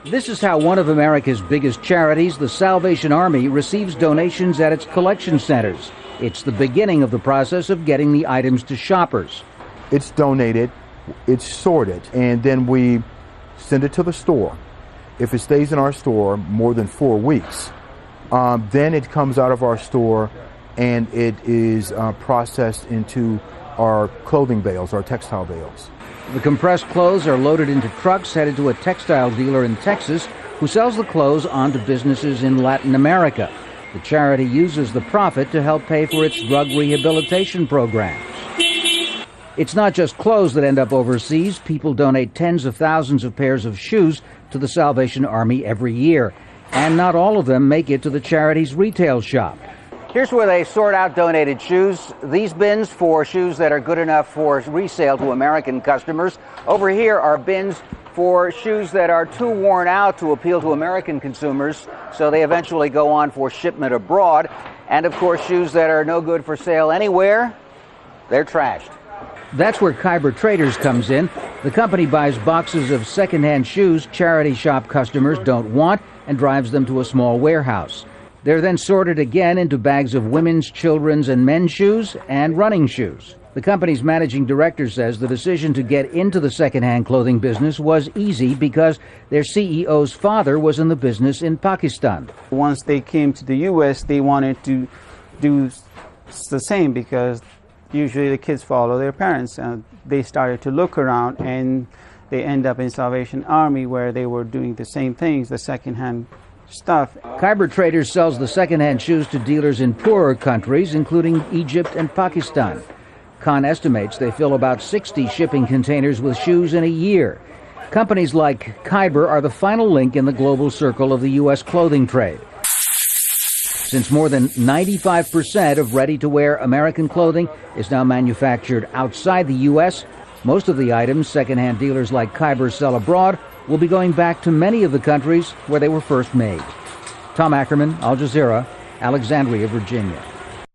This is how one of America's biggest charities, the Salvation Army, receives donations at its collection centers. It's the beginning of the process of getting the items to shoppers. It's donated, it's sorted, and then we send it to the store. If it stays in our store more than 4 weeks, then it comes out of our store and it is processed into our clothing bales, our textile bales. The compressed clothes are loaded into trucks headed to a textile dealer in Texas who sells the clothes on to businesses in Latin America. The charity uses the profit to help pay for its drug rehabilitation programs. It's not just clothes that end up overseas. People donate tens of thousands of pairs of shoes to the Salvation Army every year, and not all of them make it to the charity's retail shop. Here's where they sort out donated shoes. These bins for shoes that are good enough for resale to American customers. Over here are bins for shoes that are too worn out to appeal to American consumers, so they eventually go on for shipment abroad. And of course, shoes that are no good for sale anywhere, they're trashed. That's where Khyber Traders comes in. The company buys boxes of secondhand shoes charity shop customers don't want and drives them to a small warehouse. They're then sorted again into bags of women's, children's, and men's shoes and running shoes. The company's managing director says the decision to get into the secondhand clothing business was easy because their CEO's father was in the business in Pakistan. Once they came to the U.S., they wanted to do the same because usually the kids follow their parents. They started to look around and they end up in Salvation Army where they were doing the same things, the secondhand stuff. Khyber Traders sells the secondhand shoes to dealers in poorer countries, including Egypt and Pakistan. Khan estimates they fill about 60 shipping containers with shoes in a year. Companies like Khyber are the final link in the global circle of the U.S. clothing trade. Since more than 95% of ready-to-wear American clothing is now manufactured outside the U.S., most of the items secondhand dealers like Khyber sell abroad will be going back to many of the countries where they were first made. Tom Ackerman, Al Jazeera, Alexandria, Virginia.